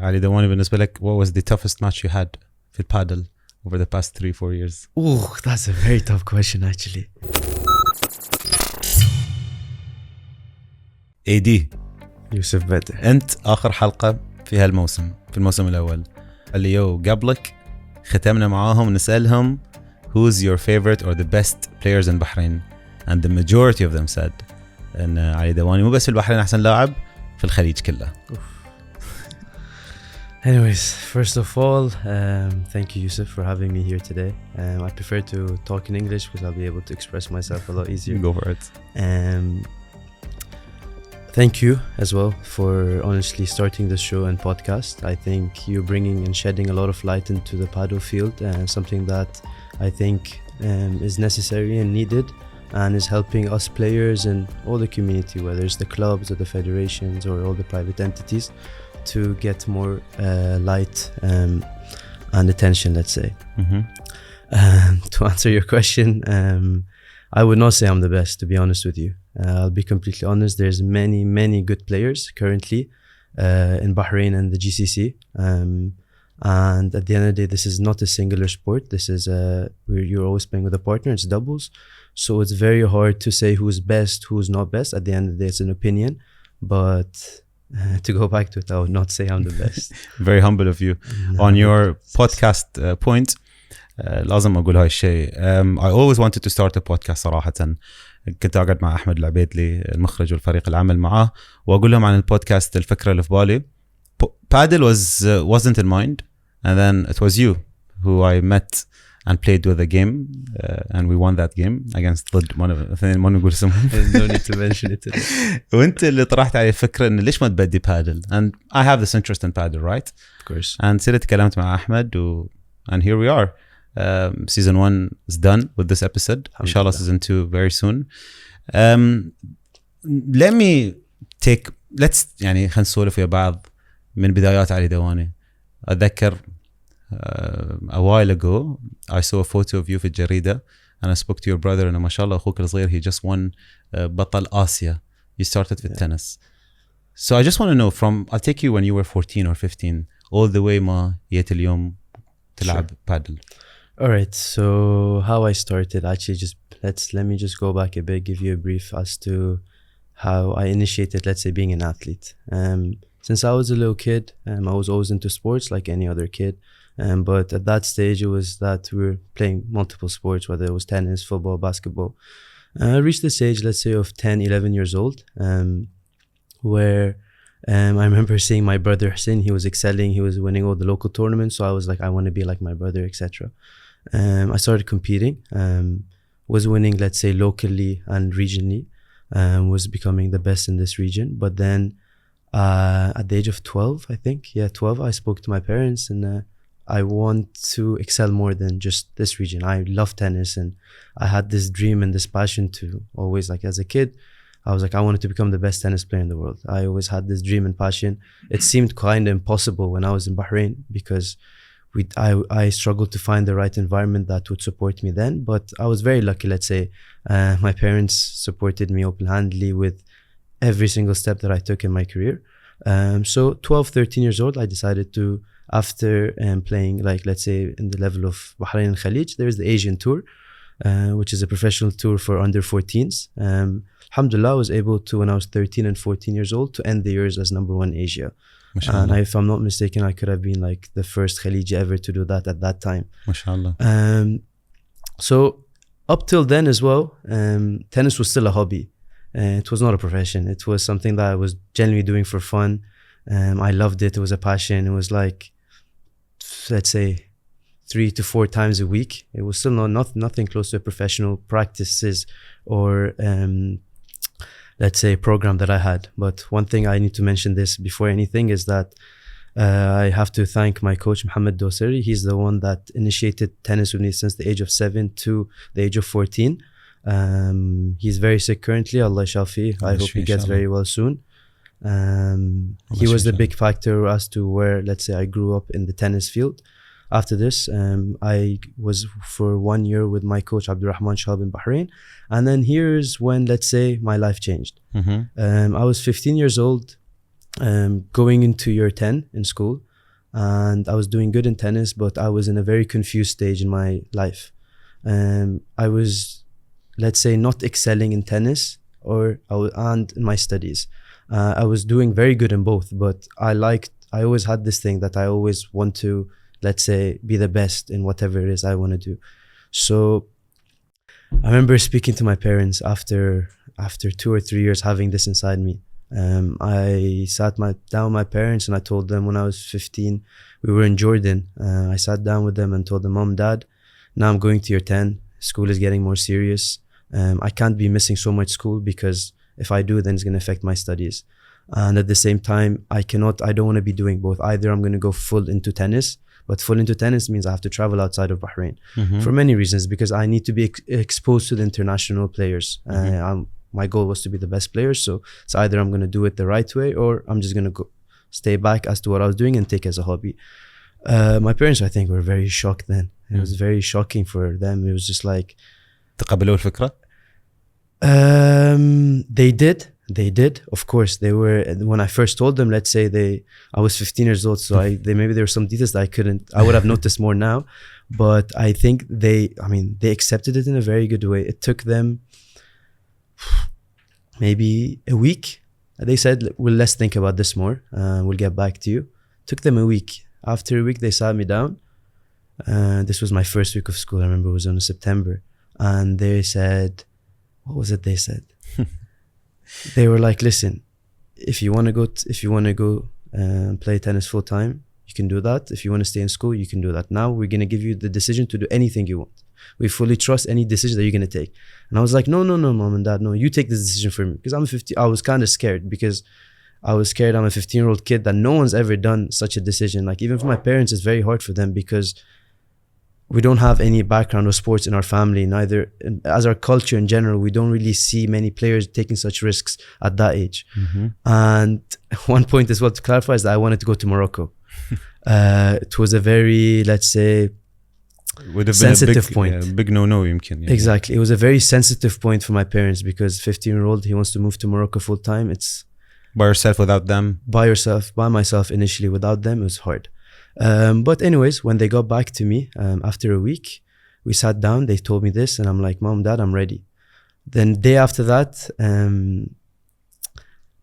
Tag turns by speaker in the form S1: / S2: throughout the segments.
S1: Ali Dawani, بالنسبة لك, what was the toughest match you had في البادل over the past 3-4 years?
S2: Oh, that's a very tough question actually.
S1: AD
S2: يوسف بدر.
S1: أنت آخر حلقة في هالموسم, في الموسم الأول, اللي يو قبلك ختمنا معاهم نسألهم who's your favorite or the best players in Bahrain, and the majority of them said أن علي دواني مو بس في البحرين أحسن لاعب, في الخليج كله.
S2: Anyways, first of all, thank you, Yusuf, for having me here today. I prefer to talk in English because I'll be able to express myself a lot easier.
S1: Go for it.
S2: Thank you as well for honestly starting this show and podcast. I think you're bringing and shedding a lot of light into the Padel field, something that I think is necessary and needed, and is helping us players and all the community, whether it's the clubs or the federations or all the private entities, to get more light and attention, let's say. To answer your question, I would not say I'm the best, to be honest with you. I'll be completely honest. There's many good players currently in Bahrain and the GCC. And at the end of the day, this is not a singular sport. This is where you're always playing with a partner. It's doubles. So it's very hard to say who's best, who's not best. At the end of the day, it's an opinion. But to go back to it, I would not say I'm the best.
S1: Very humble of you. No, on your podcast point, لازم أقول هاي الشيء. I always wanted to start a podcast صراحة. كنت أقعد مع أحمد العبيدلي المخرج والفريق العمل معاه وأقول لهم عن البودكاست. الفكرة اللي في بالي Padel wasn't in mind, and then it was you who I met and played with a game, and we won that game against ضد ما نقول اسمهم.
S2: No need to mention it today.
S1: وأنت اللي طرحت علي الفكرة إن ليش ما تبدي Padel, and I have this interest in Padel, right?
S2: Of course.
S1: And سيرت تكلمت مع أحمد and here we are. Season 1 is done with this episode. Inshallah, season 2 very soon. Let's يعني خلينا نسولف ويا بعض من بدايات علي دواني. أتذكر a while ago I saw a photo of you في الجريدة, and I spoke to your brother إنه ما شاء الله أخوك الصغير he just won بطل آسيا. You started في التنس. So I just want to know I'll take you when you were 14 or 15 all the way ما جيت اليوم تلعب Padel.
S2: All right, so how I started, actually let me just go back a bit, give you a brief as to how I initiated, let's say, being an athlete. Since I was a little kid, I was always into sports like any other kid. But at that stage, it was that we were playing multiple sports, whether it was tennis, football, basketball. I reached this age, let's say, of 10, 11 years old, where I remember seeing my brother Hussein, he was excelling, he was winning all the local tournaments. So I was like, I want to be like my brother, etc. I started competing, was winning, let's say, locally and regionally, was becoming the best in this region. But then at the age of 12, I think, 12, I spoke to my parents and I want to excel more than just this region. I love tennis and I had this dream and this passion to always, like as a kid, I was like, I wanted to become the best tennis player in the world. I always had this dream and passion. It seemed kind of impossible when I was in Bahrain because I struggled to find the right environment that would support me then. But I was very lucky, let's say. My parents supported me open-handedly with every single step that I took in my career. So 12, 13 years old, I decided to, after playing, like, let's say, in the level of Bahrain and Khalij, there is the Asian Tour, which is a professional tour for under 14s. Alhamdulillah, I was able to, when I was 13 and 14 years old, to end the years as number 1 Asia. And if I'm not mistaken, I could have been like the first Khaliji ever to do that at that time.
S1: MashaAllah.
S2: So up till then as well, tennis was still a hobby. It was not a profession. It was something that I was genuinely doing for fun. I loved it. It was a passion. It was like, let's say, 3 to 4 times a week. It was still nothing close to a professional practices or let's say program that I had. But one thing I need to mention this before anything is that I have to thank my coach Mohammed Doseri. He's the one that initiated tennis with me since the age of 7 to the age of 14. He's very sick currently, Allah Shafi. I hope he gets very well soon. He was the big factor as to where, let's say, I grew up in the tennis field. After this, I was for 1 year with my coach Abdurrahman Shahab in Bahrain, and then here's when, let's say, my life changed. I was 15 years old, going into year 10 in school. and I was doing good in tennis, but I was in a very confused stage in my life. I was, let's say, not excelling in tennis and in my studies. I was doing very good in both, but I always had this thing that I always want to, let's say, be the best in whatever it is I want to do. So I remember speaking to my parents after 2 or 3 years having this inside me. I sat down with my parents and I told them when I was 15, we were in Jordan. I sat down with them and told them, Mom, Dad, now I'm going to year 10. School is getting more serious. I can't be missing so much school because if I do, then it's going to affect my studies. And at the same time, I don't want to be doing both. Either I'm going to go full into tennis, but full into tennis means I have to travel outside of Bahrain for many reasons, because I need to be exposed to the international players. My goal was to be the best player. So it's either I'm going to do it the right way or I'm just going to stay back as to what I was doing and take it as a hobby. My parents, I think, were very shocked then. It was very shocking for them. It was just like...
S1: تقبلوا الفكرة؟
S2: They did, of course. They were, when I first told them, let's say I was 15 years old, so maybe there were some details that I would have noticed more now, but I think they accepted it in a very good way. It took them maybe a week. They said, well, let's think about this more. We'll get back to you. Took them a week. After a week, they sat me down. This was my first week of school. I remember it was in September. And they said, what was it they said? They were like, listen, if you want to go play tennis full time, you can do that. If you want to stay in school, you can do that. Now we're going to give you the decision to do anything you want. We fully trust any decision that you're going to take. And I was like, no, Mom and Dad, no, you take this decision for me. Because I was kind of scared, because I was scared. I'm a 15-year-old kid that no one's ever done such a decision. Like, even for my parents, it's very hard for them because we don't have any background of sports in our family. Neither, as our culture in general, we don't really see many players taking such risks at that age. And one point as well to clarify is that I wanted to go to Morocco. It was a very, let's say, sensitive point.
S1: Big no يمكن.
S2: Exactly. It was a very sensitive point for my parents because 15-year-old, he wants to move to Morocco full time. It's
S1: by yourself, without them? By myself initially. Without them, it was hard. But anyways, when they got back to me after a week, we sat down, they told me this, and I'm like, Mom, Dad, I'm ready. Then day after that,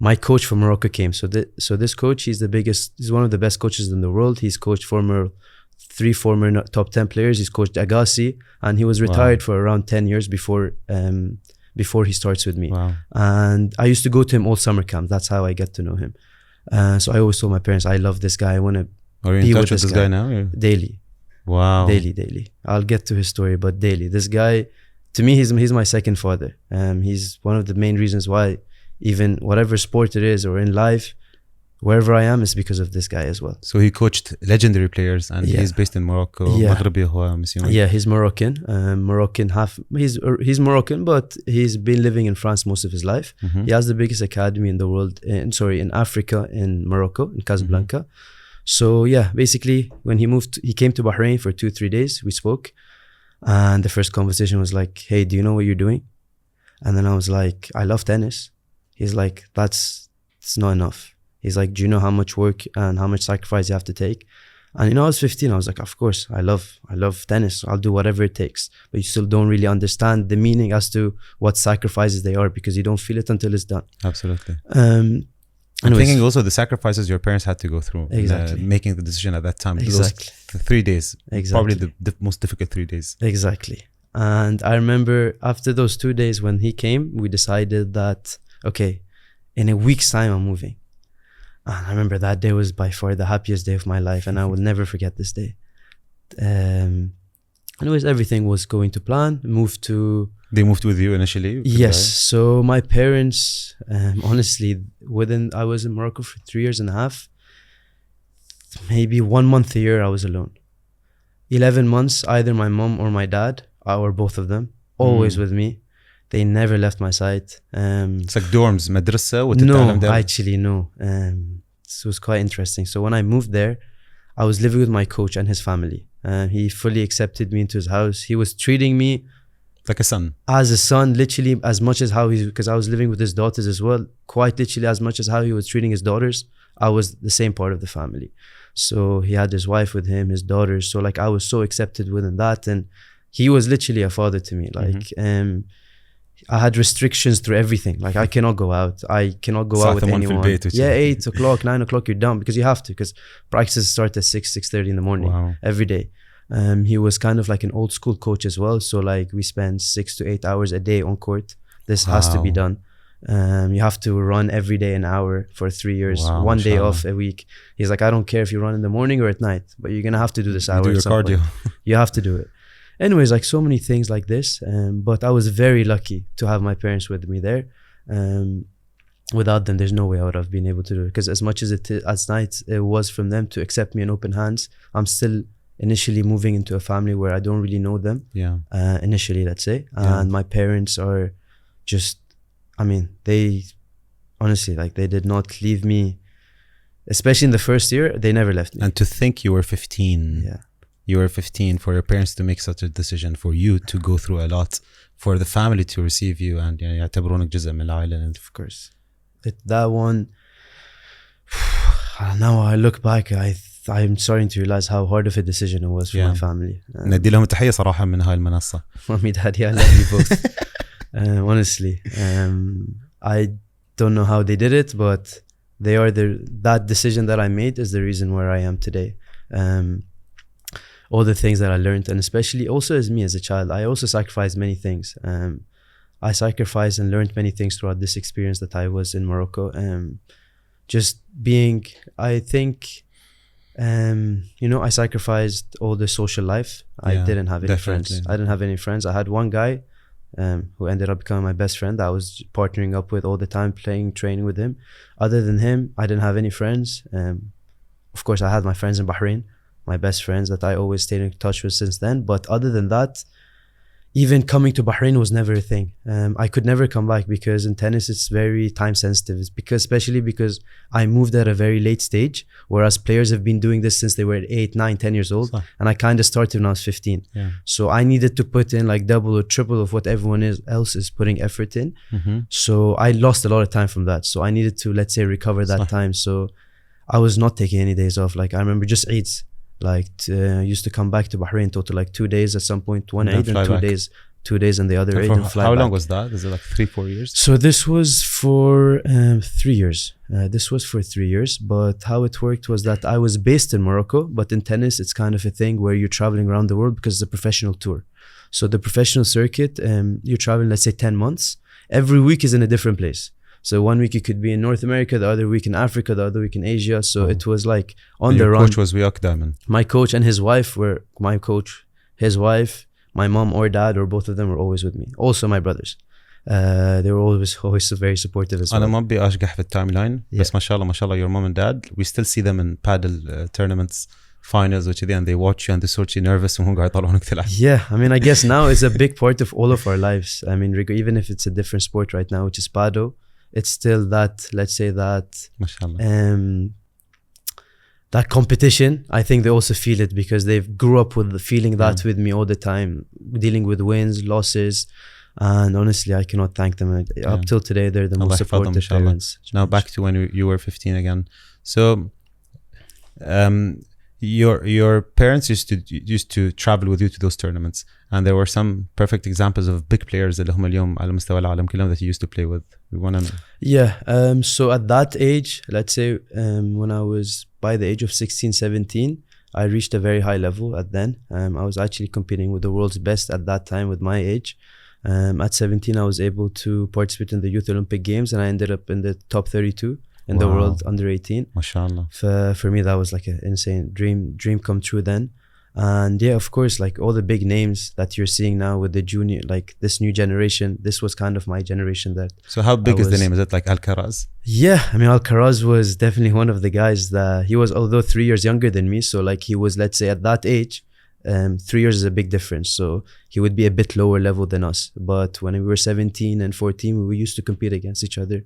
S1: my coach from Morocco came. So this coach, he's one of the best coaches in the world. He's coached three former top 10 players. He's coached Agassi, and he was retired for around 10 years before he starts with me. Wow.
S2: And I used to go to him all summer camp. That's how I get to know him. So I always told my parents, I love this guy. I want to
S1: Are you in touch with this guy now?
S2: Daily.
S1: Wow.
S2: Daily. I'll get to his story, but daily. This guy, to me, he's my second father. He's one of the main reasons why, even whatever sport it is or in life, wherever I am, is because of this guy as well.
S1: So he coached legendary players, and he's based in Morocco.
S2: Yeah, he's Moroccan. He's Moroccan, but he's been living in France most of his life. He has the biggest academy in the world. In Africa, in Morocco, in Casablanca. So yeah, basically when he came to Bahrain for 2-3 days, we spoke, and the first conversation was like, hey, do you know what you're doing? And then I was like, I love tennis. He's like, it's not enough. He's like, do you know how much work and how much sacrifice you have to take? And I was 15. I was like, of course, I love tennis. I'll do whatever it takes. But you still don't really understand the meaning as to what sacrifices they are, because you don't feel it until it's done.
S1: Absolutely. I'm thinking also the sacrifices your parents had to go through.
S2: Exactly.
S1: Making the decision at that time.
S2: Exactly.
S1: Those 3 days.
S2: Exactly.
S1: Probably the most difficult 3 days.
S2: Exactly. And I remember after those 2 days when he came, we decided that, okay, in a week's time, I'm moving. And I remember that day was by far the happiest day of my life, and I will never forget this day. Anyways, everything was going to plan.
S1: They moved with you initially?
S2: Yes. So my parents, honestly, I was in Morocco for 3 years and a half. Maybe 1 month a year I was alone. 11 months, either my mom or my dad, or both of them, always with me. They never left my side.
S1: It's like dorms, madrasa?
S2: No, actually no. This was quite interesting. So when I moved there, I was living with my coach and his family. He fully accepted me into his house. He was treating me
S1: like a son.
S2: As a son, literally, as much as how because I was living with his daughters as well, quite literally as much as how he was treating his daughters, I was the same part of the family. So he had his wife with him, his daughters. So like I was so accepted within that, and he was literally a father to me. Like I had restrictions through everything. Like I cannot go out. I cannot go out with anyone. 8 o'clock, 9 o'clock, you're done because you have to. Because practices start at 6:30 in the morning every day. He was kind of like an old school coach as well. So like we spend 6 to 8 hours a day on court. This has to be done. You have to run every day an hour for 3 years, one day off a week. He's like, I don't care if you run in the morning or at night, but you're going to have to do this hour.
S1: You do your cardio.
S2: You have to do it. Anyways, like so many things like this. But I was very lucky to have my parents with me there. Without them, there's no way I would have been able to do it. Because as much as it was from them to accept me in open hands, I'm still initially moving into a family where I don't really know them. Initially, let's say. And my parents are just, I mean, they honestly, like they did not leave me, especially in the first year, they never left me.
S1: And to think you were 15.
S2: Yeah.
S1: You were 15, for your parents to make such a decision, for you to go through a lot, for the family to receive you and يعتبرونك جزء من العائلة.
S2: Of course. That one, now I look back, I'm starting to realize how hard of a decision it was for my family.
S1: ندي لهم تحية صراحة من هاي المنصة.
S2: Mommy, Daddy, I love you both. Honestly, I don't know how they did it, but they are that decision that I made is the reason where I am today. All the things that I learned, and especially also as me as a child, I also sacrificed many things. I sacrificed and learned many things throughout this experience that I was in Morocco. Just being, I think, I sacrificed all the social life. I didn't have any friends. I didn't have any friends. I had one guy who ended up becoming my best friend that I was partnering up with all the time, training with him. Other than him, I didn't have any friends. Of course, I had my friends in Bahrain, my best friends that I always stayed in touch with since then. But other than that, even coming to Bahrain was never a thing. I could never come back because in tennis it's very time sensitive. It's especially because I moved at a very late stage, whereas players have been doing this since they were 8, 9, 10 years old. And I kind of started when I was 15. So I needed to put in like double or triple of what everyone else is putting effort in. So I lost a lot of time from that. So I needed to, let's say, recover that time. So I was not taking any days off. Like I remember just Eids. Like used to come back to Bahrain total like 2 days at some point, one Eid and 2 days and the other Eid and fly
S1: How
S2: back.
S1: long was that? Is it like 3-4 years?
S2: So this was for 3 years. This was for 3 years, but how it worked was that I was based in Morocco, but in tennis it's kind of a thing where you're traveling around the world because it's a professional tour. So the professional circuit, you're traveling, let's say 10 months. Every week is in a different place. So 1 week you could be in North America, the other week in Africa, the other week in Asia. So it was like on the run. Your coach
S1: was وياك دائما.
S2: My coach and his wife were my coach. His wife, my mom or dad, or both of them were always with me. Also my brothers. They were always very supportive as well.
S1: أنا ما أبي أشجح في التايم لاين بس ما شاء الله your mom and dad, we still see them in Padel tournaments, finals وكذي, and they watch you and they're sort of nervous وهم قاعد يطلعونك تلعب.
S2: Yeah, I mean I guess now it's a big part of all of our lives. I mean even if it's a different sport right now, which is Padel, it's still that, let's say that that competition. I think they also feel it because they've grew up with feeling that with me all the time, dealing with wins, losses, and honestly I cannot thank them. Up till today they're the most supportive parents.
S1: Now back to when you were 15 again. So your parents used to travel with you to those tournaments, and there were some perfect examples of big players اللي هم اليوم على مستوى العالم كلهم that you used to play with. We want to.
S2: Yeah. So at that age, let's say when I was by the age of 16, 17, I reached a very high level at then. I was actually competing with the world's best at that time with my age. At 17, I was able to participate in the Youth Olympic Games, and I ended up in the top 32 in the world under 18.
S1: MashaAllah.
S2: For me, that was like an insane dream come true then. And yeah, of course, like all the big names that you're seeing now with the junior, like this new generation, this was kind of my generation that.
S1: So how big is the name? Is it like Alcaraz?
S2: Yeah, I mean, Alcaraz was definitely one of the guys that he was, although 3 years younger than me. So like he was, let's say at that age, 3 years is a big difference. So he would be a bit lower level than us. But when we were 17 and 14, we used to compete against each other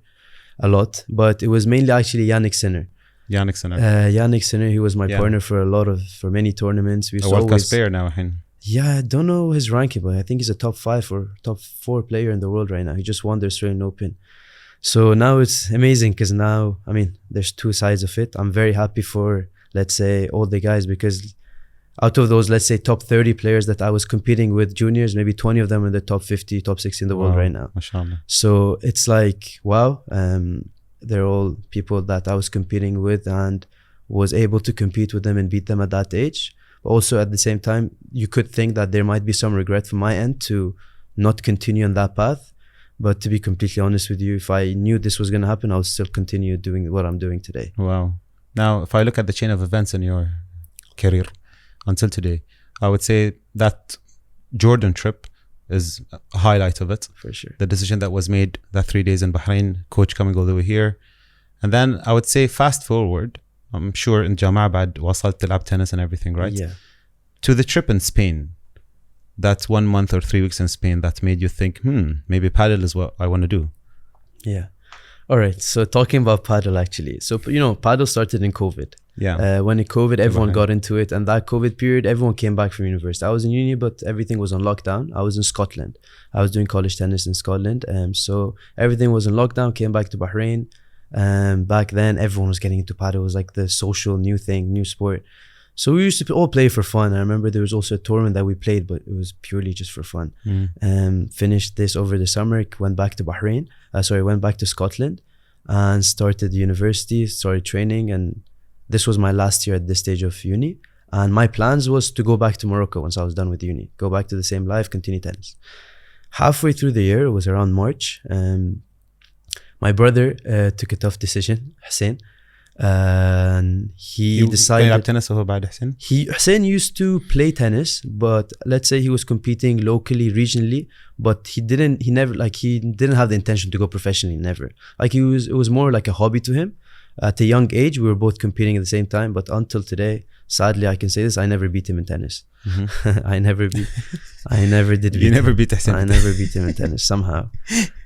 S2: a lot. But it was mainly actually Yannick Sinner. Yannick Sinner, he was my partner for many tournaments. We
S1: a World Cup player now.
S2: Yeah, I don't know his ranking, but I think he's a top 5 or top 4 player in the world right now. He just won the Australian Open. So now it's amazing because now, I mean, there's 2 sides of it. I'm very happy for let's say, all the guys, because out of those, let's say, top 30 players that I was competing with juniors, maybe 20 of them are in the top 50, top 60 in the world right now.
S1: Mashallah.
S2: So it's like, wow, they're all people that I was competing with and was able to compete with them and beat them at that age. But also at the same time, you could think that there might be some regret from my end to not continue on that path. But to be completely honest with you, if I knew this was going to happen, I would still continue doing what I'm doing today.
S1: Wow. Now, if I look at the chain of events in your career until today, I would say that Jordan trip is a highlight of it.
S2: For sure.
S1: The decision that was made, that 3 days in Bahrain, coach coming all the way here. And then I would say fast forward, I'm sure in Jama'ah بعد وصلت تلعب tennis and everything, right?
S2: Yeah.
S1: To the trip in Spain, that 1 month or 3 weeks in Spain that made you think, maybe Padel is what I want to do.
S2: Yeah. All right. So talking about Padel actually. So, Padel started in COVID.
S1: Yeah.
S2: When in COVID, everyone got into it. And that COVID period, everyone came back from university. I was in uni, but everything was on lockdown. I was in Scotland. I was doing college tennis in Scotland. So everything was in lockdown, came back to Bahrain. Back then, everyone was getting into Padel. It was like the social new thing, new sport. So we used to all play for fun. I remember there was also a tournament that we played, but it was purely just for fun. Finished this over the summer, went back to went back to Scotland and started university, started training. And this was my last year at this stage of uni. And my plans was to go back to Morocco once I was done with uni, go back to the same life, continue tennis. Halfway through the year, it was around March, my brother took a tough decision, Hussein. And he decided
S1: يلعب tennis وهو بعد حسين.
S2: Hussein used to play tennis, but let's say he was competing locally, regionally, but he didn't have the intention to go professionally, never. Like it was more like a hobby to him. At a young age, we were both competing at the same time, but until today, sadly, I can say this, I never beat him in tennis. I never did beat him.
S1: You never beat Hussein?
S2: I never beat him in tennis somehow.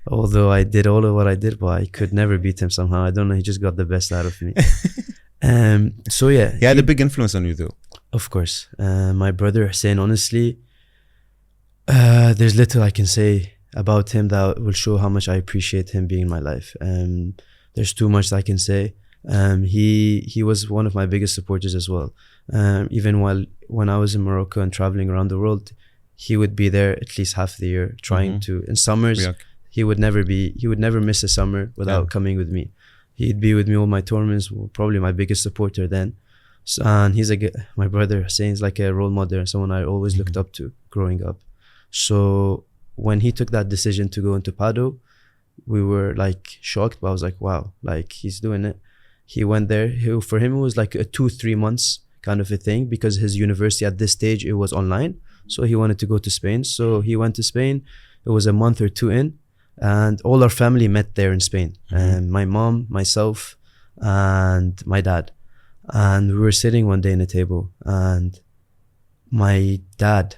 S2: Although I did all of what I did, but I could never beat him somehow. I don't know, he just got the best out of me. So yeah.
S1: He had a big influence on you though.
S2: Of course. My brother Hussein, honestly, there's little I can say about him that will show how much I appreciate him being in my life. There's too much that I can say. He was one of my biggest supporters as well. Even when I was in Morocco and traveling around the world, he would be there at least half the year trying to, in summers, he would never miss a summer without coming with me. He'd be with me all my tournaments, probably my biggest supporter then. So, and my brother Hussein is like a role model and someone I always looked up to growing up. So when he took that decision to go into Padel, we were like shocked, but I was like, wow, like he's doing it. He went there. For him, it was like a 2-3 months kind of a thing because his university at this stage, it was online. So he wanted to go to Spain. So he went to Spain. It was a month or two in and all our family met there in Spain. My mom, myself, and my dad. And we were sitting one day in a table and my dad,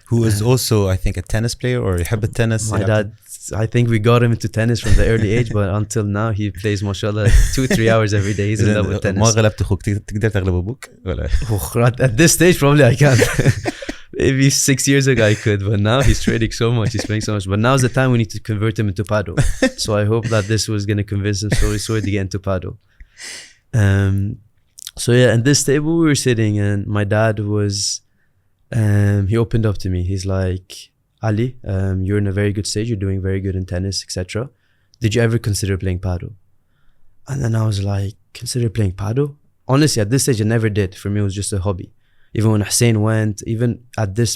S1: who is also, I think, a tennis player or يحب التنس.
S2: My dad, I think we got him into tennis from the early age, but until now he plays, mashallah, like 2-3 hours every day. He's in love with tennis.
S1: ما غلبت أخوك تقدر تغلب أبوك ولا؟
S2: At this stage, probably I can't. Maybe 6 years ago I could, but now he's training so much, he's playing so much. But now's the time we need to convert him into Padel. So I hope that this was going to convince him slowly to get into Padel. So yeah, at this table we were sitting and my dad was, he opened up to me. He's like, Ali, you're in a very good stage. You're doing very good in tennis, etc. Did you ever consider playing Padel? And then I was like, consider playing Padel? Honestly, at this stage, I never did. For me, it was just a hobby. Even when Hussein went, even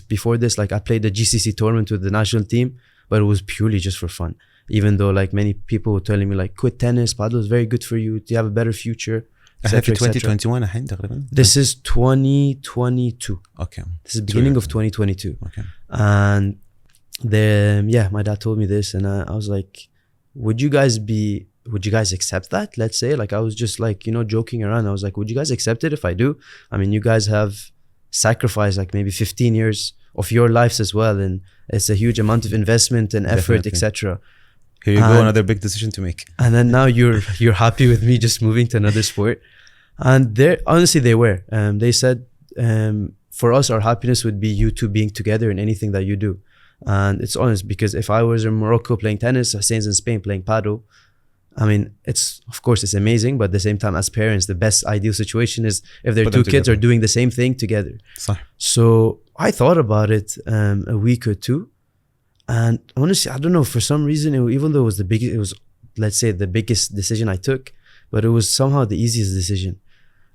S2: before this, like I played the GCC tournament with the national team, but it was purely just for fun. Even though like many people were telling me like, quit tennis, Padel is very good for you. Do you have a better future?
S1: في 2021 الحين تقريبا.
S2: This is 2022.
S1: Okay.
S2: This is beginning of 2022.
S1: Okay.
S2: And then my dad told me this and I was like, would you guys accept that? Let's say, like I was just like, joking around. I was like, would you guys accept it if I do? I mean, you guys have sacrificed like maybe 15 years of your lives as well, and it's a huge amount of investment and effort, etc.
S1: Here you go, another big decision to make.
S2: And then now you're happy with me just moving to another sport. And honestly they were. They said, for us, our happiness would be you two being together in anything that you do. And it's honest because if I was in Morocco playing tennis, Hussein's in Spain playing Padel, I mean, of course it's amazing, but at the same time, as parents, the best ideal situation is if their
S1: Put
S2: two
S1: them
S2: kids
S1: together.
S2: are doing the same thing together.
S1: صح.
S2: So I thought about it a week or two, and honestly, I don't know, for some reason, even though it was let's say the biggest decision I took, but it was somehow the easiest decision.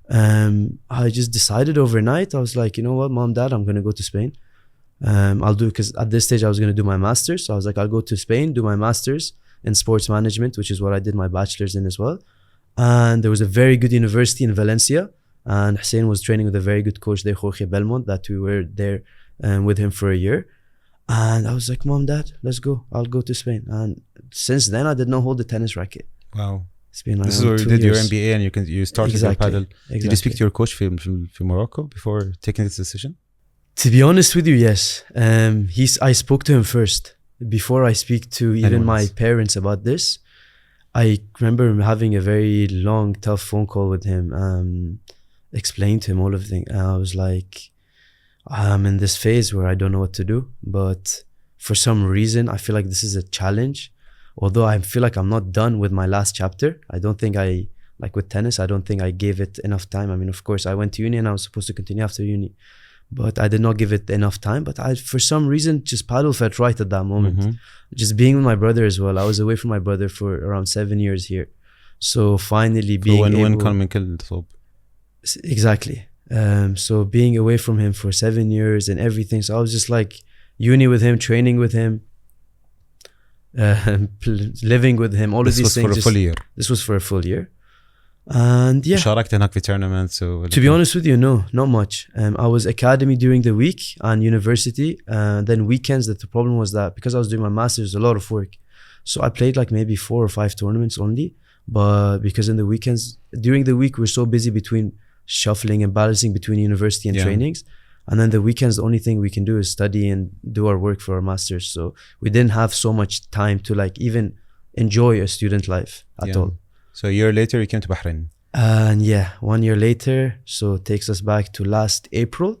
S2: I just decided overnight. I was like, you know what, Mom, Dad, I'm gonna go to Spain. I'll do, because at this stage I was gonna do my master's. So I was like, I'll go to Spain, do my master's in sports management, which is what I did my bachelor's in as well. And there was a very good university in Valencia, and Hussein was training with a very good coach there, Jorge Belmont, that we were there with him for a year. And I was like, Mom, Dad, let's go. I'll go to Spain. And since then, I did not hold a tennis racket.
S1: Wow.
S2: It's been like
S1: This is where you did your MBA and you started your
S2: Exactly.
S1: paddle. Did you speak to your coach from Morocco before taking this decision?
S2: To be honest with you, yes. I spoke to him first before I speak to even my parents about this. I remember having a very long, tough phone call with him, explained to him all of the things. I was like, I'm in this phase where I don't know what to do, but for some reason, I feel like this is a challenge. Although I feel like I'm not done with my last chapter. I don't think like with tennis, I don't think I gave it enough time. I mean, of course, I went to uni and I was supposed to continue after uni, but I did not give it enough time. But for some reason, just paddle felt right at that moment. Just being with my brother as well. I was away from my brother for around 7 years here. So finally being able... Exactly. So being away from him for 7 years and everything. So I was just like uni with him, training with him, living with him, all of these things. This was for a full year. And yeah.
S1: شاركت هناك في tournaments?
S2: To be honest with you, no, not much. I was academy during the week and university. Then weekends, the problem was that because I was doing my master's, a lot of work. So I played like maybe 4 or 5 tournaments only. But because in the weekends, during the week, we're so busy between shuffling and balancing between university and trainings. And then the weekends, the only thing we can do is study and do our work for our masters. So we didn't have so much time to like even enjoy a student life at all.
S1: So a year later, you came to Bahrain.
S2: And yeah, 1 year later, so it takes us back to last April,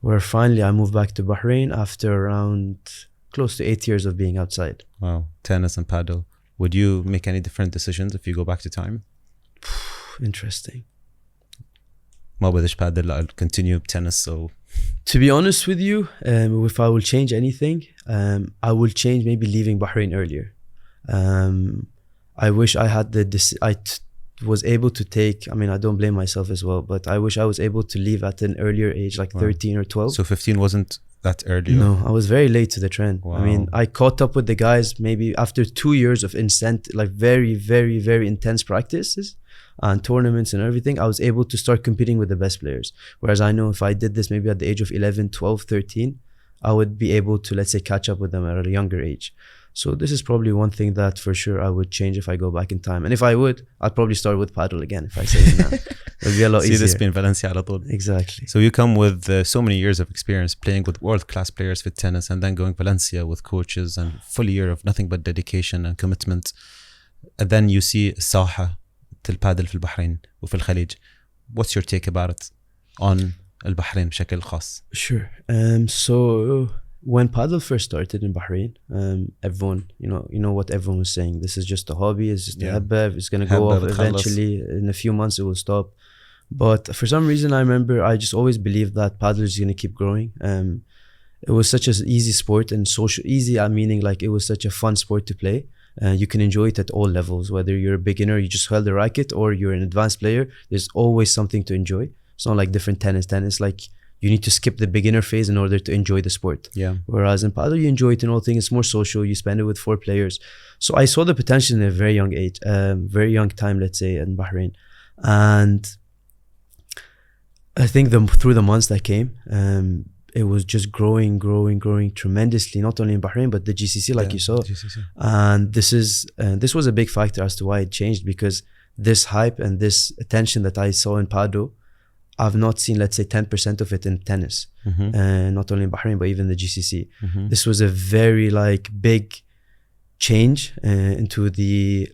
S2: where finally I moved back to Bahrain after around close to 8 years of being outside.
S1: Wow, tennis and paddle. Would you make any different decisions if you go back to time?
S2: Interesting.
S1: ما بدش paddle, I'll continue tennis. So
S2: to be honest with you, if I will change anything, I will change maybe leaving Bahrain earlier. I wish I had was able to take, I mean, I don't blame myself as well, but I wish I was able to leave at an earlier age, like 13 or 12.
S1: So 15 wasn't that early?
S2: No, I was very late to the trend.
S1: Wow.
S2: I mean, I caught up with the guys maybe after 2 years of like very, very, very intense practices and tournaments and everything. I was able to start competing with the best players. Whereas I know if I did this maybe at the age of 11, 12, 13, I would be able to, let's say, catch up with them at a younger age. So this is probably one thing that for sure I would change if I go back in time. And if I would, I'd probably start with paddle again if I say it now. It would be a lot easier.
S1: See this being Valencia على طول.
S2: Exactly.
S1: So you come with so many years of experience playing with world-class players for tennis and then going Valencia with coaches and full year of nothing but dedication and commitment. And then you see الساحة البادل في البحرين وفي الخليج. What's your take about it on البحرين بشكل خاص?
S2: Sure. So when Padel first started in Bahrain, everyone, you know what everyone was saying. This is just a hobby. It's just a habab. It's going to go off eventually. In a few months, it will stop. But for some reason, I remember I just always believed that Padel is going to keep growing. It was such an easy sport and social. Easy, I'm meaning like it was such a fun sport to play. You can enjoy it at all levels. Whether you're a beginner, you just held the racket, or you're an advanced player, there's always something to enjoy. It's not like different tennis. Tennis, like, you need to skip the beginner phase in order to enjoy the sport.
S1: Yeah.
S2: Whereas in Padel, you enjoy it in all things. It's more social. You spend it with 4 players. So I saw the potential in a very young age, very young time, let's say, in Bahrain. And I think through the months that came, it was just growing tremendously, not only in Bahrain, but the GCC, like you saw.
S1: GCC.
S2: And this was a big factor as to why it changed, because this hype and this attention that I saw in Padel, I've not seen, let's say, 10% of it in tennis, not only in Bahrain, but even the GCC. This was a very big change into the,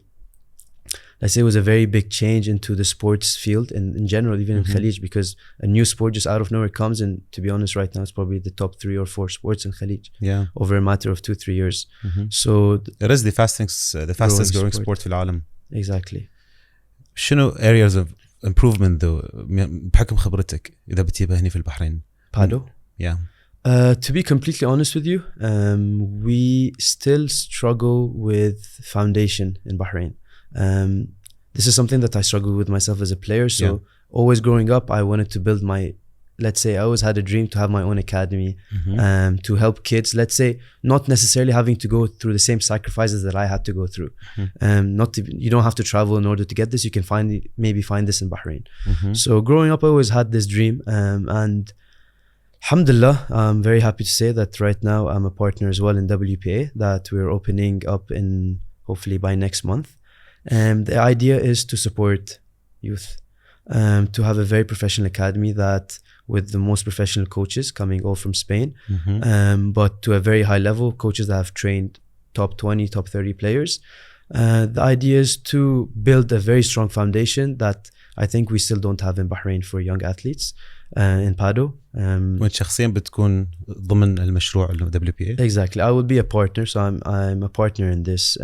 S2: let's say it was a very big change into the sports field and in general, even in Khalij, because a new sport just out of nowhere comes, and to be honest, right now it's probably the top 3 or 4 sports in Khalij over a matter of 2-3 years. So
S1: it is the fastest growing sport في العالم.
S2: exactly.
S1: شنو areas of improvement though بحكم خبرتك إذا بتجيبها هني في البحرين؟
S2: Padel?
S1: Yeah.
S2: To be completely honest with you, we still struggle with foundation in Bahrain. This is something that I struggle with myself as a player. So always growing up, I wanted to build my, let's say, I always had a dream to have my own academy, to help kids, let's say, not necessarily having to go through the same sacrifices that I had to go through. You don't have to travel in order to get this. You can maybe find this in Bahrain. So growing up, I always had this dream, and alhamdulillah, I'm very happy to say that right now I'm a partner as well in WPA that we're opening up in hopefully by next month. The idea is to support youth, to have a very professional academy that with the most professional coaches coming all from Spain, but to a very high level, coaches that have trained top 20, top 30 players. The idea is to build a very strong foundation that I think we still don't have in Bahrain for young athletes in Padel.
S1: وانت شخصيا بتكون ضمن المشروع WPA?
S2: Exactly. I will be a partner, so I'm a partner in this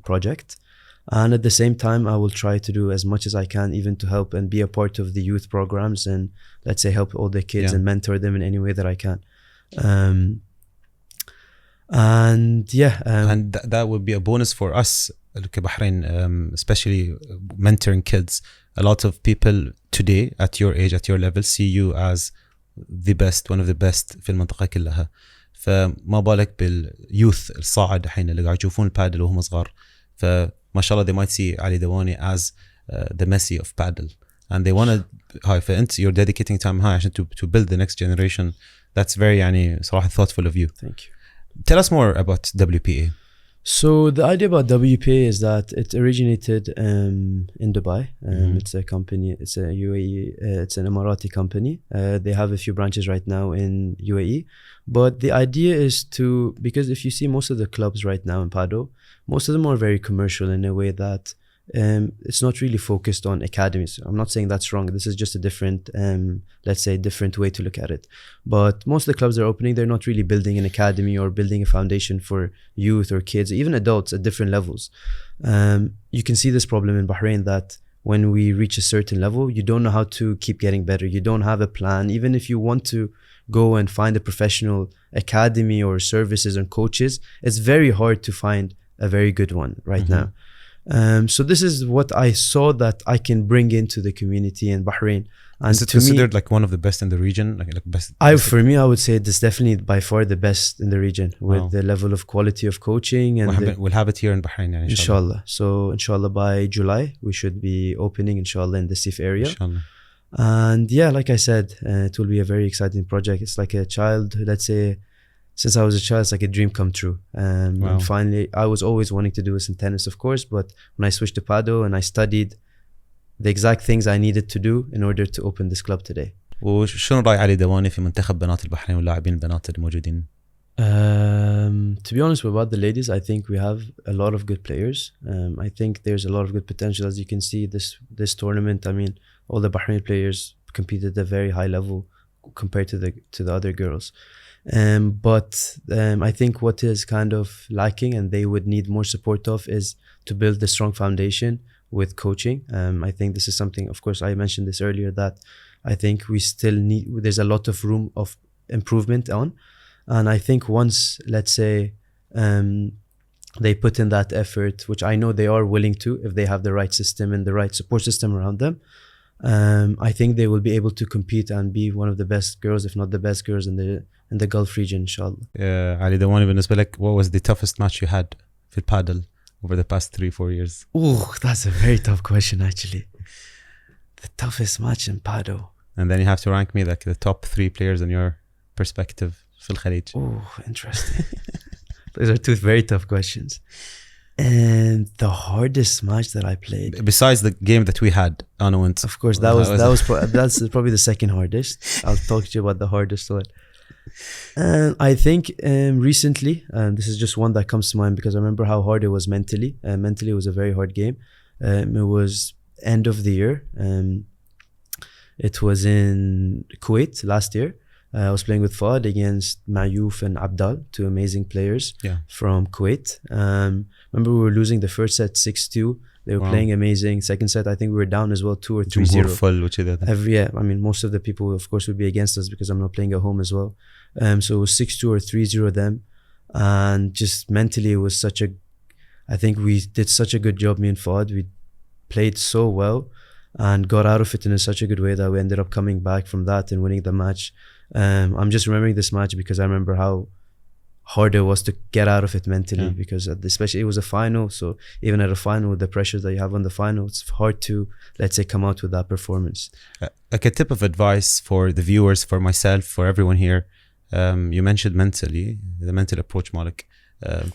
S2: project. And at the same time, I will try to do as much as I can, even to help and be a part of the youth programs and, let's say, help all the kids and mentor them in any way that I can. And
S1: that would be a bonus for us Bahrain, especially mentoring kids. A lot of people today at your age, at your level, see you as the best, one of the best في المنطقة كلها. فما بالك باليوث الصاعد الحين اللي قاعد يشوفون البادل وهم صغار. فما شاء الله they might see Ali Dawani as the Messi of Padel, and they want to فأنت you're dedicating time high عشان to build the next generation. That's very يعني صراحة thoughtful of you.
S2: Thank you.
S1: Tell us more about WPA.
S2: So the idea about WPA is that it originated in Dubai. It's a company, it's a UAE, it's an Emirati company. They have a few branches right now in UAE. But the idea is because if you see most of the clubs right now in Padel, most of them are very commercial in a way that it's not really focused on academies. I'm not saying that's wrong. This is just a different, let's say, different way to look at it. But most of the clubs they're opening, they're not really building an academy or building a foundation for youth or kids, even adults at different levels. You can see this problem in Bahrain that when we reach a certain level, you don't know how to keep getting better. You don't have a plan. Even if you want to go and find a professional academy or services and coaches, it's very hard to find a very good one right now. So this is what I saw that I can bring into the community in Bahrain. And
S1: is it considered like one of the best in the region? Like best?
S2: For me, I would say this definitely by far the best in the region with the level of quality of coaching. And
S1: we'll have it here in Bahrain.
S2: Inshallah. So inshallah by July, we should be opening inshallah in the Sif area.
S1: Inshallah.
S2: And yeah, like I said, it will be a very exciting project. It's like a child, let's say, since I was a child, it's like a dream come true. And finally, I was always wanting to do this in tennis, of course, but when I switched to Padel and I studied the exact things I needed to do in order to open this club today.
S1: وشنو رأي علي دواني في منتخب بنات البحرين واللاعبين البنات الموجودين؟
S2: To be honest about the ladies, I think we have a lot of good players. I think there's a lot of good potential. As you can see, this tournament, I mean, all the Bahrain players competed at a very high level compared to the other girls. But I think what is kind of lacking and they would need more support of is to build a strong foundation with coaching. I think this is something, of course, I mentioned this earlier, that I think we still there's a lot of room of improvement on. And I think once, let's say, they put in that effort, which I know they are willing to, if they have the right system and the right support system around them, I think they will be able to compete and be one of the best girls, if not the best girls in the Gulf region, inshallah.
S1: Ali Dawani, بالنسبة لك, what was the toughest match you had في البادل over the past 3-4 years?
S2: Oh, that's a very tough question, actually. The toughest match in Padel.
S1: And then you have to rank me like the top 3 players in your perspective في الخليج.
S2: Oh, interesting. Those are 2 very tough questions. And the hardest match that I played,
S1: besides the game that we had,
S2: of course, that's probably the second hardest. I'll talk to you about the hardest one. I think recently, this is just one that comes to mind because I remember how hard it was mentally. Mentally, it was a very hard game. It was end of the year. It was in Kuwait last year. I was playing with Fuad against Mayouf and Abdal, two amazing players from Kuwait. Remember we were losing the first set 6-2. They were playing amazing. Second set, I think we were down as well, 2 or 3-0. I mean, most of the people, of course, would be against us because I'm not playing at home as well. So it was 6-2 or 3-0 them. And just mentally, it was I think we did such a good job, me and Fuad. We played so well and got out of it in such a good way that we ended up coming back from that and winning the match. I'm just remembering this match because I remember how hard it was to get out of it mentally, because especially it was a final. So even at a final, with the pressure that you have on the final, it's hard to, let's say, come out with that performance.
S1: Like a tip of advice for the viewers, for myself, for everyone here. You mentioned the mental approach, Malik.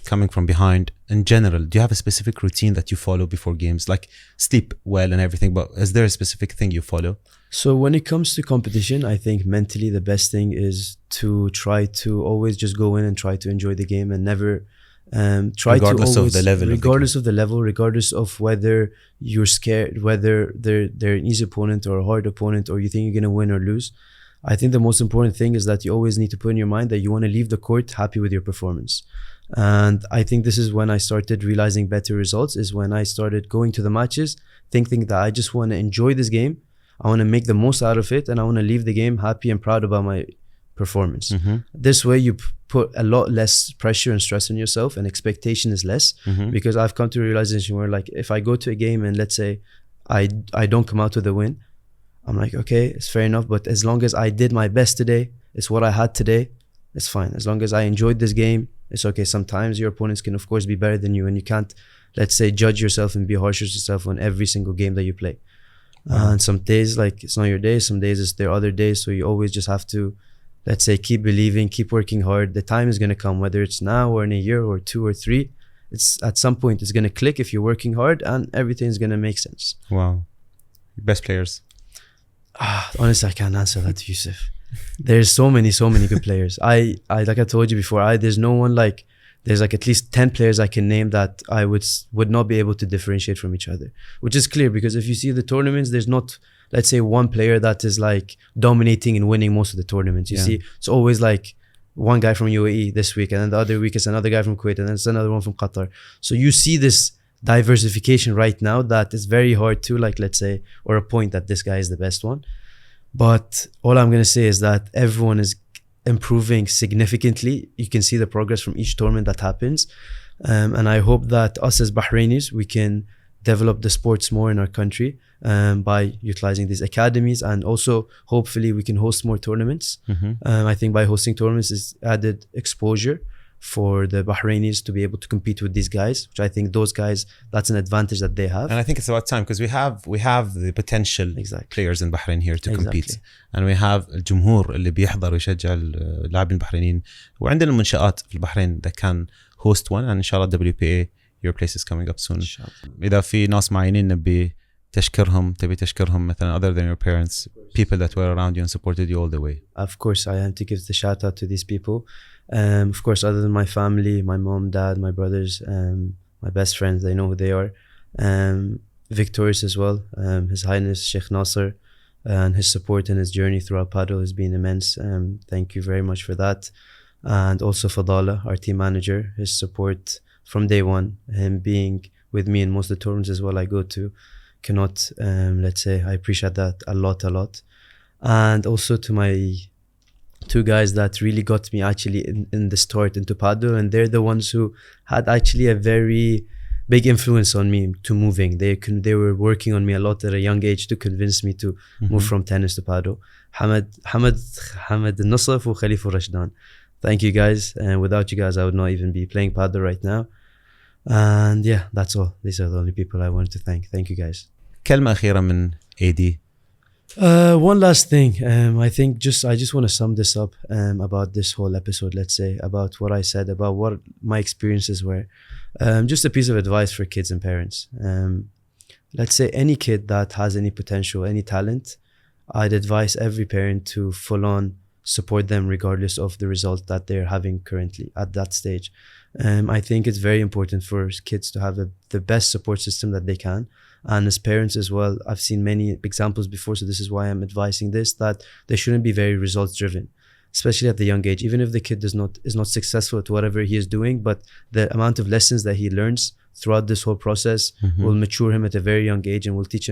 S1: Coming from behind in general, do you have a specific routine that you follow before games, like sleep well and everything, but is there a specific thing you follow?
S2: So when it comes to competition, I think mentally the best thing is to try to always just go in and try to enjoy the game and never regardless of the level, regardless of whether you're scared, whether they're an easy opponent or a hard opponent, or you think you're going to win or lose. I think the most important thing is that you always need to put in your mind that you want to leave the court happy with your performance. And I think this is when I started realizing better results, is when I started going to the matches thinking that I just want to enjoy this game, I want to make the most out of it, and I want to leave the game happy and proud about my performance. This way you put a lot less pressure and stress on yourself, and expectation is less, because I've come to a realization where, like, if I go to a game and let's say I don't come out with a win, I'm like, okay, it's fair enough, but as long as I did my best today, it's what I had today, it's fine. As long as I enjoyed this game, it's okay. Sometimes your opponents can, of course, be better than you, and you can't, let's say, judge yourself and be harsh with yourself on every single game that you play. And some days, like, it's not your day. Some days there are other days. So you always just have to, let's say, keep believing, keep working hard. The time is going to come, whether it's now or in a year or 2 or 3. It's at some point it's going to click if you're working hard, and everything's going to make sense.
S1: Wow. Best players?
S2: Honestly, I can't answer that, Yusuf. There's so many good players. I like I told you before, there's no one, like, there's like at least 10 players I can name that I would not be able to differentiate from each other, which is clear, because if you see the tournaments, there's not, let's say, one player that is like dominating and winning most of the tournaments. You see, it's always like one guy from UAE this week, and then the other week it's another guy from Kuwait, and then it's another one from Qatar. So you see this diversification right now that is very hard to, like, let's say, or a point that this guy is the best one. But all I'm going to say is that everyone is improving significantly. You can see the progress from each tournament that happens. And I hope that us as Bahrainis, we can develop the sports more in our country by utilizing these academies, and also hopefully we can host more tournaments. I think by hosting tournaments is added exposure for the Bahrainis to be able to compete with these guys, which I think those guys, that's an advantage that they have.
S1: And I think it's about time, because we have the potential players in Bahrain here to compete, and we have الجمهور اللي بيحضر ويشجع اللاعبين البحرينيين، وعندنا المنشآت في البحرين that can host one, and إن شاء الله WPA, your place is coming up soon. إذا في ناس معينين نبي تبي تشكرهم مثلا, other than your parents, people that were around you and supported you all the way.
S2: Of course, I have to give the shout out to these people. Of course, other than my family, my mom, dad, my brothers, my best friends, they know who they are. Victorious as well, His Highness Sheikh Nasser, and his support in his journey throughout Padel has been immense. Thank you very much for that. And also Fadala, our team manager, his support from day one, him being with me in most of the tournaments as well I go to, cannot, let's say, I appreciate that a lot. And also to my 2 guys that really got me actually in the start into Padel, and they're the ones who had actually a very big influence on me to moving. They were working on me a lot at a young age to convince me to move from tennis to Padel. Hamad al-Nasaf and Khalif al-Rashdan. Thank you guys, and without you guys I would not even be playing Padel right now. And yeah, that's all. These are the only people I wanted to thank. Thank you guys.
S1: كلمة أخيرة من AD.
S2: One last thing. I think I just want to sum this up about this whole episode, let's say, about what I said, about what my experiences were. Just a piece of advice for kids and parents. Let's say any kid that has any potential, any talent, I'd advise every parent to full on support them regardless of the result that they're having currently at that stage. I think it's very important for kids to have the best support system that they can. And as parents as well, I've seen many examples before, so this is why I'm advising this, that they shouldn't be very results driven. especially at the young age. Even if the kid is not successful at whatever he is doing, but the amount of lessons that he learns throughout this whole process will mature him at a very young age and will teach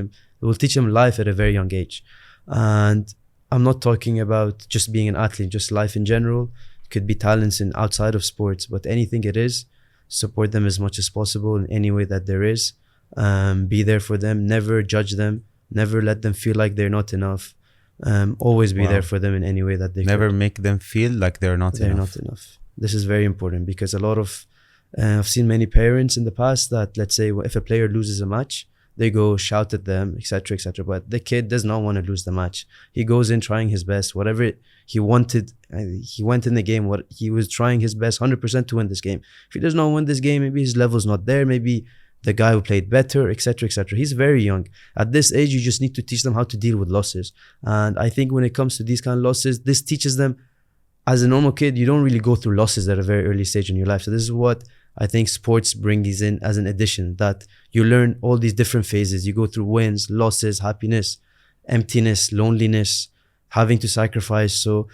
S2: him life at a very young age. And I'm not talking about just being an athlete, just life in general. It could be talents in outside of sports, but anything it is, support them as much as possible in any way that there is. Be there for them, never judge them, never let them feel like they're not enough. Always be there for them in any way that they
S1: never
S2: could.
S1: make them feel like they're not
S2: enough. This is very important because a lot of I've seen many parents in the past that, let's say, if a player loses a match, they go shout at them, etc., etc. But the kid does not want to lose the match. He goes in trying his best, whatever he wanted. He went in the game. What he was trying his best, 100% to win this game. If he does not win this game, maybe his level's not there. Maybe the guy who played better, etc., etc. He's very young. At this age, you just need to teach them how to deal with losses. And I think when it comes to these kind of losses, this teaches them. As a normal kid, you don't really go through losses at a very early stage in your life. So this is what I think sports brings in as an addition, that you learn all these different phases. You go through wins, losses, happiness, emptiness, loneliness, having to sacrifice. So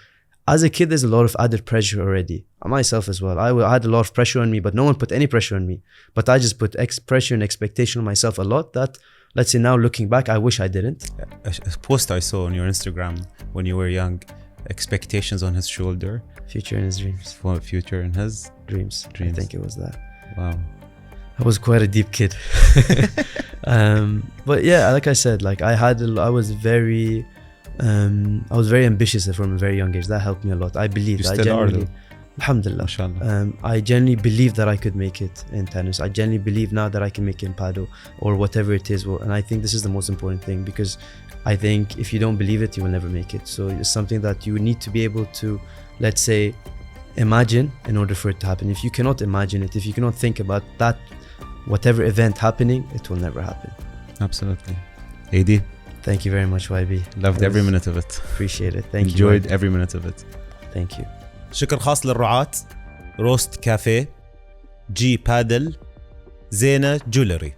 S2: as a kid, there's a lot of added pressure already. Myself as well. I had a lot of pressure on me, but no one put any pressure on me. But I just put pressure and expectation on myself a lot that, let's say now looking back, I wish I didn't.
S1: A post I saw on your Instagram when you were young, expectations on his shoulder.
S2: Future in his dreams.
S1: For future in his
S2: dreams. I think it was that.
S1: Wow.
S2: I was quite a deep kid. But yeah, like I said, like I was very ambitious from a very young age. That helped me a lot. I believe.
S1: You still are though.
S2: Alhamdulillah. I genuinely believe that I could make it in tennis. I genuinely believe now that I can make it in Padel or whatever it is. And I think this is the most important thing, because I think if you don't believe it, you will never make it. So it's something that you need to be able to, let's say, imagine in order for it to happen. If you cannot imagine it, if you cannot think about that, whatever event happening, it will never happen.
S1: Absolutely. AD,
S2: thank you very much, YB.
S1: Loved every minute of it.
S2: Appreciate it. Thank you.
S1: Enjoyed every minute of it.
S2: Thank you.
S1: شكر خاص للرعاة روست كافيه، جي بادل، زينة جولري.